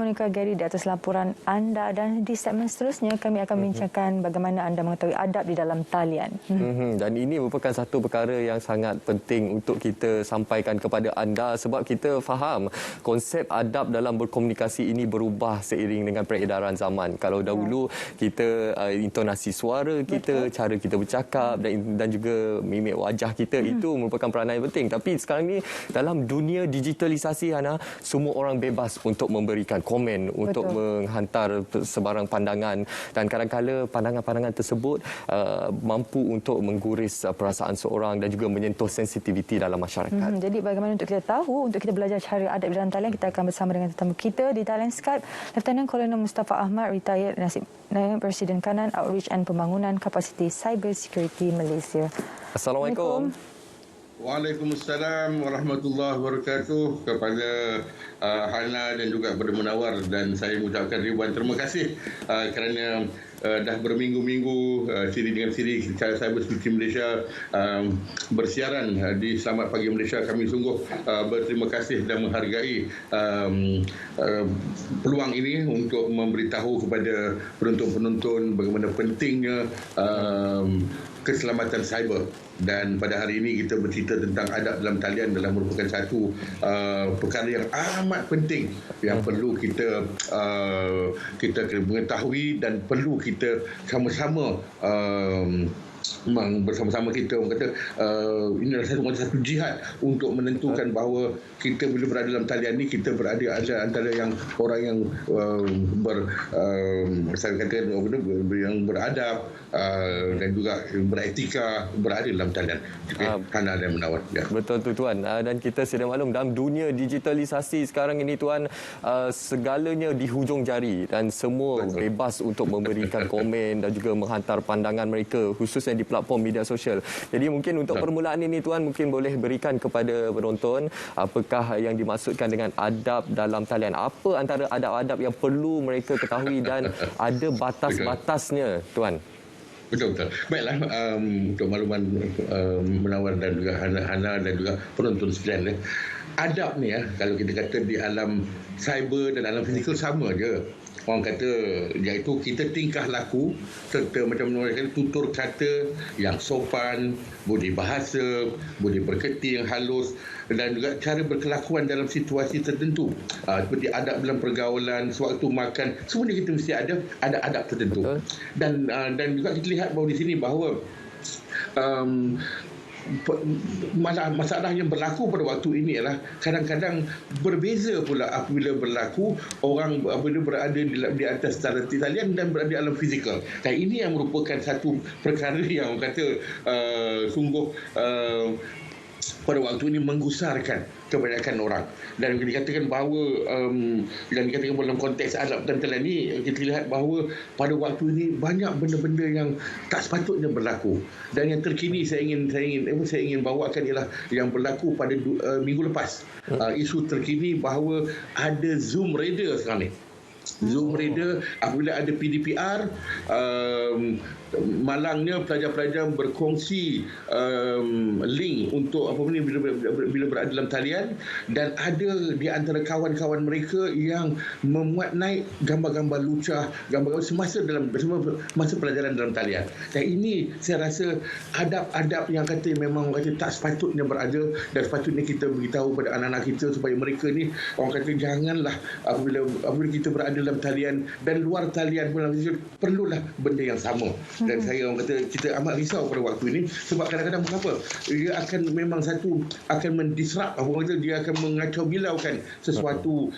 Monica Gary di atas laporan anda, dan di segmen seterusnya kami akan bincangkan bagaimana anda mengetahui adab di dalam talian. Dan ini merupakan satu perkara yang sangat penting untuk kita sampaikan kepada anda sebab kita faham konsep adab dalam berkomunikasi ini berubah seiring dengan peredaran zaman. Kalau dahulu kita intonasi suara kita, cara kita bercakap dan juga mimik wajah kita itu merupakan peranan yang penting. Tapi sekarang ni dalam dunia digitalisasi, Hana, semua orang bebas untuk memberikan komen, untuk menghantar sebarang pandangan, dan kadang-kadang pandangan-pandangan tersebut mampu untuk mengguris perasaan seorang dan juga menyentuh sensitiviti dalam masyarakat. Jadi bagaimana untuk kita tahu, untuk kita belajar cara adab dalam talian, kita akan bersama dengan tetamu kita di talian Skype, Lieutenant Colonel Mustafa Ahmad, retired Naib Presiden Kanan Outreach and Pembangunan Kapasiti Cyber Security Malaysia. Assalamualaikum. Waalaikumsalam warahmatullahi wabarakatuh kepada Hana dan juga kepada Munawar, dan saya mengucapkan ribuan terima kasih kerana dah berminggu-minggu siri dengan siri Cyber Security Malaysia bersiaran di Selamat Pagi Malaysia. Kami sungguh berterima kasih dan menghargai peluang ini untuk memberitahu kepada penonton-penonton bagaimana pentingnya keselamatan cyber. Dan pada hari ini kita bercerita tentang adab dalam talian adalah merupakan satu perkara yang amat penting yang perlu kita mengetahui dan perlu kita sama-sama bersama-sama kita kata ini adalah satu jihad untuk menentukan bahawa kita bila berada dalam talian ni kita berada antara yang orang yang saya kata yang beradab dan juga beretika berada dalam talian. Hana dan Munawar. Ya. Betul tu tuan. Dan kita sedia maklum dalam dunia digitalisasi sekarang ini tuan, segalanya di hujung jari dan semua bebas untuk memberikan komen dan juga menghantar pandangan mereka khususnya di platform media sosial. Jadi mungkin untuk permulaan ini tuan mungkin boleh berikan kepada penonton apakah yang dimaksudkan dengan adab dalam talian. Apa antara adab-adab yang perlu mereka ketahui dan ada batas-batasnya tuan? Betul-betul. Baiklah, untuk makluman Munawar dan juga Hana dan juga penonton sekalian, adab ni kalau kita kata di alam cyber dan alam fizikal sama je. Orang kata iaitu kita tingkah laku serta macam orang tutur kata yang sopan, budi bahasa, budi berketi yang halus dan juga cara berkelakuan dalam situasi tertentu. Seperti adab dalam pergaulan, sewaktu makan, semuanya kita mesti ada adab tertentu. Dan juga kita lihat bahawa di sini bahawa masalah yang berlaku pada waktu ini ialah kadang-kadang berbeza pula apabila berlaku orang apabila berada di atas talian dan berada di alam fizikal. Dan ini yang merupakan satu perkara yang orang kata sungguh pada waktu ini menggusarkan kebanyakan orang. Dan dikatakan bahawa dikatakan dalam konteks adab dan talian ini kita lihat bahawa pada waktu ini banyak benda-benda yang tak sepatutnya berlaku. Dan yang terkini saya ingin bawakan ialah yang berlaku pada minggu lepas. Isu terkini bahawa ada Zoom Raider sekarang ni. Zoom Raider apabila ada PDPR, malangnya pelajar-pelajar berkongsi link untuk bila berada dalam talian, dan ada di antara kawan-kawan mereka yang memuat naik gambar-gambar lucah, gambar-gambar semasa pelajaran dalam talian. Dan ini saya rasa adab-adab yang memang tak sepatutnya berada, dan sepatutnya kita beritahu pada anak-anak kita supaya mereka ni orang kata janganlah apabila kita berada dalam talian dan luar talian pun perlulah benda yang sama. Dan saya orang kata kita amat risau pada waktu ini sebab kadang-kadang mengapa dia akan mendisrupt, orang kata dia akan mengacau bilaukan sesuatu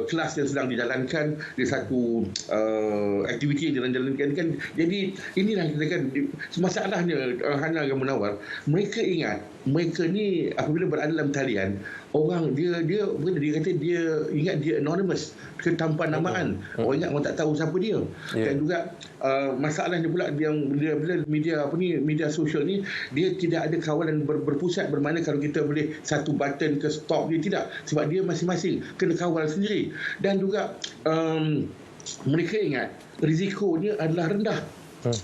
kelas yang sedang dijalankan, di satu aktiviti yang dijalankan kan. Jadi inilah katakan masalahnya Hana dan Munawar, mereka ingat mereka ni apabila berada dalam talian, orang dia kata dia ingat dia anonymous, ke tanpa namaan. Orang ingat orang tak tahu siapa dia. Dan juga masalahnya pula bila media sosial ni dia tidak ada kawalan berpusat, bermakna kalau kita boleh satu button ke stop dia tidak, sebab dia masing-masing kena kawal sendiri. Dan juga mereka ingat risikonya adalah rendah.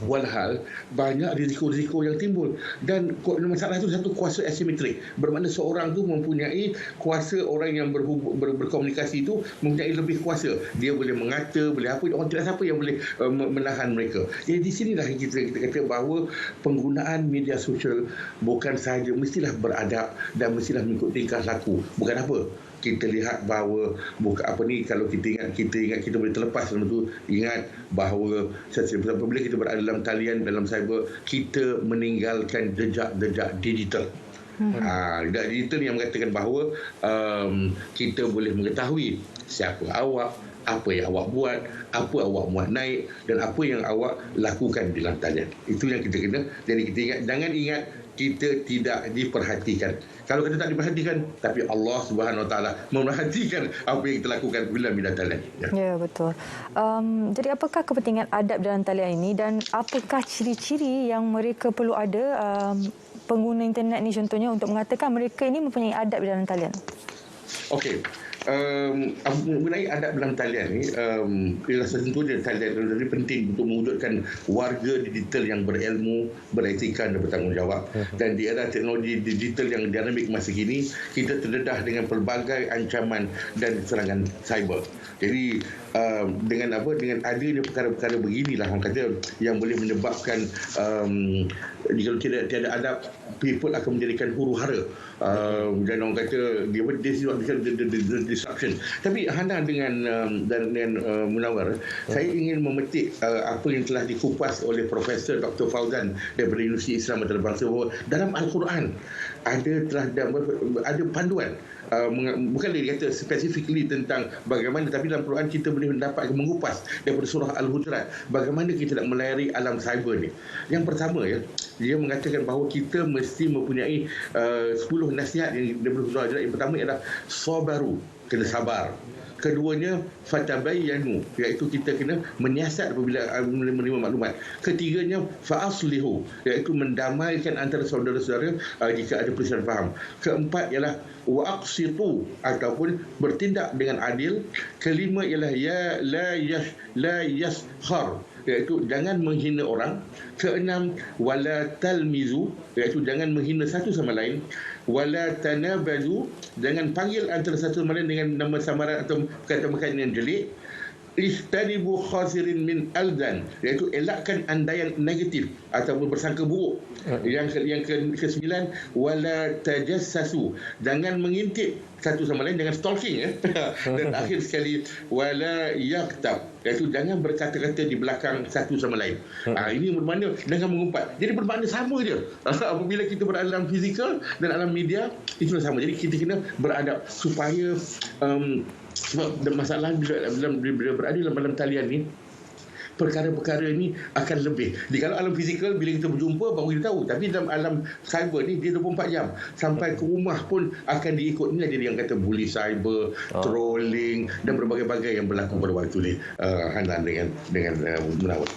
Walhal banyak risiko-risiko yang timbul, dan masalah itu satu kuasa asimetrik, bermakna seorang tu mempunyai kuasa, orang yang berkomunikasi itu mempunyai lebih kuasa, dia boleh mengata, boleh apa, orang tidak siapa yang boleh menahan mereka. Jadi di sinilah kita kata bahawa penggunaan media sosial bukan sahaja mestilah beradab dan mestilah mengikut tingkah laku. Bukan apa, kita lihat bahawa kalau kita ingat kita boleh terlepas dalam tu, ingat bahawa apabila kita berada dalam talian, dalam cyber, kita meninggalkan jejak digital. Jejak digital yang mengatakan bahawa kita boleh mengetahui siapa awak, apa yang awak buat, apa awak muat naik dan apa yang awak lakukan di dalam talian. Itu yang kita kena. Jadi kita ingat, kita tidak diperhatikan. Kalau kita tak diperhatikan, tapi Allah Subhanahu Wa Taala memerhatikan apa yang kita lakukan bila talian. Ya, betul. Jadi apakah kepentingan adab dalam talian ini dan apakah ciri-ciri yang mereka perlu ada pengguna internet ni, contohnya untuk mengatakan mereka ini mempunyai adab dalam talian? Okey. Mengenai adab dalam talian ni, ialah tentunya talian ini penting untuk mewujudkan warga digital yang berilmu, beretika dan bertanggungjawab. Dan di era teknologi digital yang dinamik masa kini, kita terdedah dengan pelbagai ancaman dan serangan cyber. Jadi dengan adanya perkara-perkara beginilah, orang kata, yang boleh menyebabkan kalau tiada adab, people akan menjadikan huru-hara, dan orang kata the disruption. Tapi Hana dengan Munawar, saya ingin memetik apa yang telah dikupas oleh Profesor Dr. Fauzan daripada Universiti Islam Antarabangsa, bahawa dalam Al-Quran ada panduan, bukan dia kata specifically tentang bagaimana, tapi dalam Quran kita boleh mendapat mengupas daripada surah Al-Hujurat bagaimana kita nak melayari alam cyber ni. Yang pertama, dia mengatakan bahawa kita mesti mempunyai 10 nasihat yang daripada surah Al-Hujurat. Yang pertama ialah sabaru, kena sabar. Keduanya fatabayyanu, iaitu kita kena menyiasat apabila menerima maklumat. Ketiganya fa'aslihu, iaitu mendamaikan antara saudara-saudara jika ada perselisihan faham. Keempat ialah waqsitu, ataupun bertindak dengan adil. Kelima ialah la yashkhar, iaitu jangan menghina orang. Keenam wala talmizu, iaitu jangan menghina satu sama lain. Wala tanabazu, jangan panggil antara satu sama lain dengan nama samaran atau perkataan yang jelek. Istanibu khasirin min alzan, iaitu elakkan andaian negatif ataupun bersangka buruk. Yang ke-9 wala tajassasu, jangan mengintip satu sama lain, jangan stalking. Dan akhir sekali wala yaktab, iaitu jangan berkata-kata di belakang satu sama lain. Ini bermakna jangan mengumpat. Jadi bermakna sama je. Apabila kita berada dalam fizikal dan dalam media, itu sama. Jadi kita kena beradab supaya sebab masalah bila berada dalam talian ni, perkara-perkara ini akan lebih. Di kalau alam fizikal, bila kita berjumpa baru kita tahu, tapi dalam alam cyber ni dia 24 jam, sampai ke rumah pun akan diikut. Inilah jadi yang kata bully cyber, trolling dan berbagai-bagai yang berlaku pada waktu ni. Hanan dengan Munawar.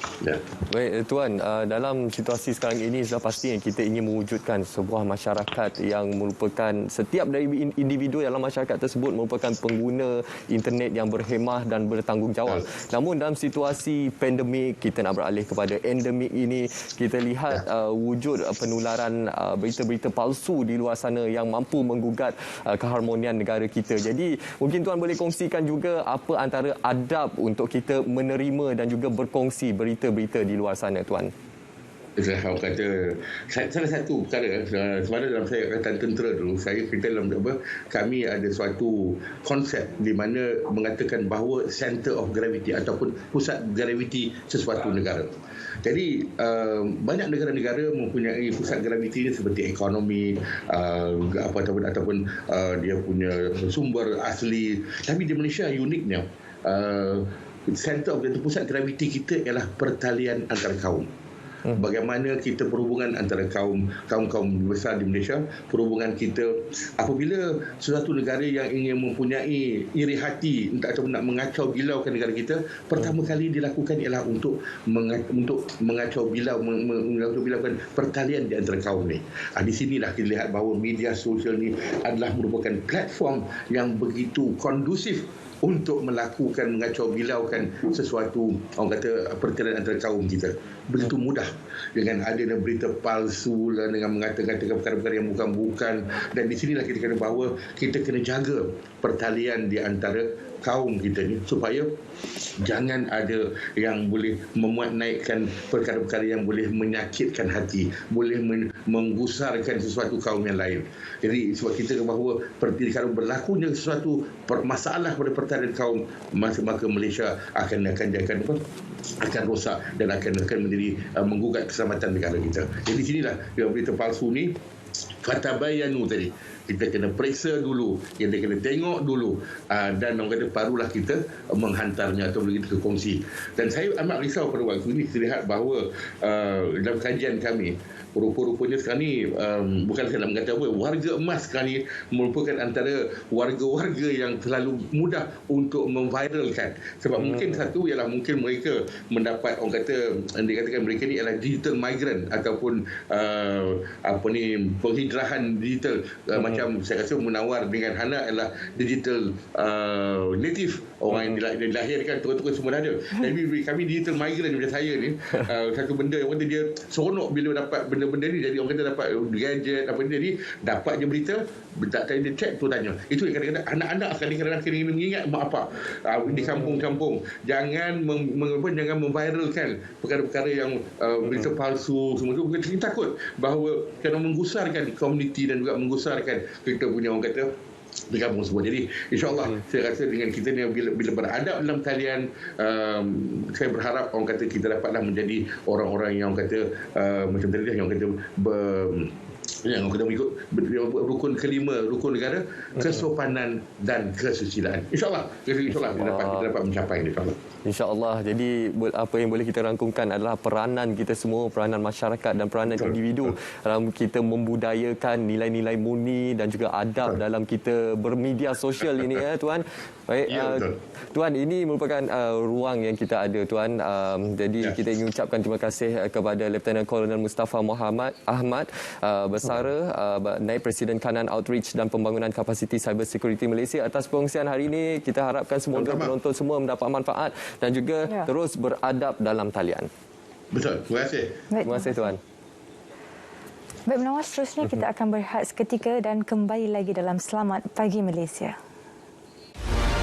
Baik Tuan, dalam situasi sekarang ini sudah pasti yang kita ingin mewujudkan sebuah masyarakat yang merupakan, setiap dari individu dalam masyarakat tersebut merupakan pengguna internet yang berhemah dan bertanggungjawab. Namun dalam situasi pandemik, kita nak beralih kepada endemik ini, kita lihat wujud penularan berita-berita palsu di luar sana yang mampu menggugat keharmonian negara kita. Jadi mungkin Tuan boleh kongsikan juga apa antara adab untuk kita menerima dan juga berkongsi berita-berita di luar sana, Tuan. Saya kata salah satu perkara sebenarnya dalam saya angkatan tentera dulu, saya kita dalam kami ada suatu konsep di mana mengatakan bahawa center of gravity ataupun pusat graviti sesuatu negara. Jadi banyak negara-negara mempunyai pusat graviti seperti ekonomi ataupun dia punya sumber asli. Tapi di Malaysia uniknya center of pusat graviti kita ialah pertalian antara kaum. Bagaimana kita perhubungan antara kaum besar di Malaysia, perhubungan kita apabila sesuatu negara yang ingin mempunyai iri hati ataupun nak mengacau bilaukan negara kita, pertama kali dilakukan ialah untuk mengacau bilaukan pertalian di antara kaum ni. Di sinilah kita lihat bahawa media sosial ni adalah merupakan platform yang begitu kondusif untuk melakukan mengacau bilaukan sesuatu, orang kata, pertelaian antara kaum kita. Begitu mudah dengan adanya berita palsu lah, dengan mengatakan perkara-perkara yang bukan-bukan. Dan di sinilah kita kena bahawa kita kena jaga pertalian di antara kaum kita ni supaya jangan ada yang boleh memuat naikkan perkara-perkara yang boleh menyakitkan hati, boleh menggusarkan sesuatu kaum yang lain. Jadi sebab kita bahawa kalau berlakunya sesuatu masalah pada pertalian kaum, maka Malaysia akan rosak dan akan menjadi menggugat keselamatan negara kita. Jadi sinilah yang berita palsu ni, fatabayanu tadi, kita kena periksa dulu, kita kena tengok dulu, dan orang kata barulah kita menghantarnya atau kita kongsi. Dan saya amat risau pada waktu ini, kita lihat bahawa dalam kajian kami, rupa-rupanya sekarang ni, bukan saya nak mengatakan apa, warga emas sekarang ni merupakan antara warga-warga yang terlalu mudah untuk memviralkan. Sebab mungkin satu ialah mungkin mereka mendapat, orang kata, dikatakan mereka ni adalah digital migrant ataupun penghijrahan digital. Macam saya rasa Munawar dengan Hana adalah digital native, orang yang dilahirkan terus semua dah ada. Tapi kami digital migrant macam saya ni, satu benda yang dia seronok bila dapat benda-benda ni. Jadi orang kata dapat gadget apa ni, jadi dapat je berita, tak tahu dia check tu tanya. Itu yang kadang-kadang anak-anak kadang-kadang kena mengingat mak bapak di kampung-kampung, jangan jangan memviralkan perkara-perkara yang berita palsu semua tu. Kita takut bahawa kena menggusarkan komuniti dan juga menggusarkan kita punya, orang kata, di kampung semua. Jadi insyaAllah saya rasa dengan kita ni bila beradab dalam talian, saya berharap, orang kata, kita dapatlah menjadi orang-orang yang, orang kata, macam tadi yang kata yang kita mengikut rukun kelima, rukun negara, kesopanan dan kesusilaan. InsyaAllah kita dapat mencapai ini. InsyaAllah. Jadi apa yang boleh kita rangkumkan adalah peranan kita semua, peranan masyarakat dan peranan individu dalam kita membudayakan nilai-nilai murni dan juga adab dalam kita bermedia sosial ini, ya Tuan. Baik, Tuan, ini merupakan ruang yang kita ada, Tuan. Jadi kita ingin ucapkan terima kasih kepada Lieutenant Colonel Mustafa Muhammad Ahmad, Bersara, Naib Presiden Kanan Outreach dan Pembangunan Kapasiti Cyber Security Malaysia, atas perkongsian hari ini. Kita harapkan semoga penonton semua mendapat manfaat dan juga terus beradab dalam talian. Betul. Terima kasih. Terima kasih, Tuan. Baik, Menawar, seterusnya kita akan berehat seketika dan kembali lagi dalam Selamat Pagi Malaysia.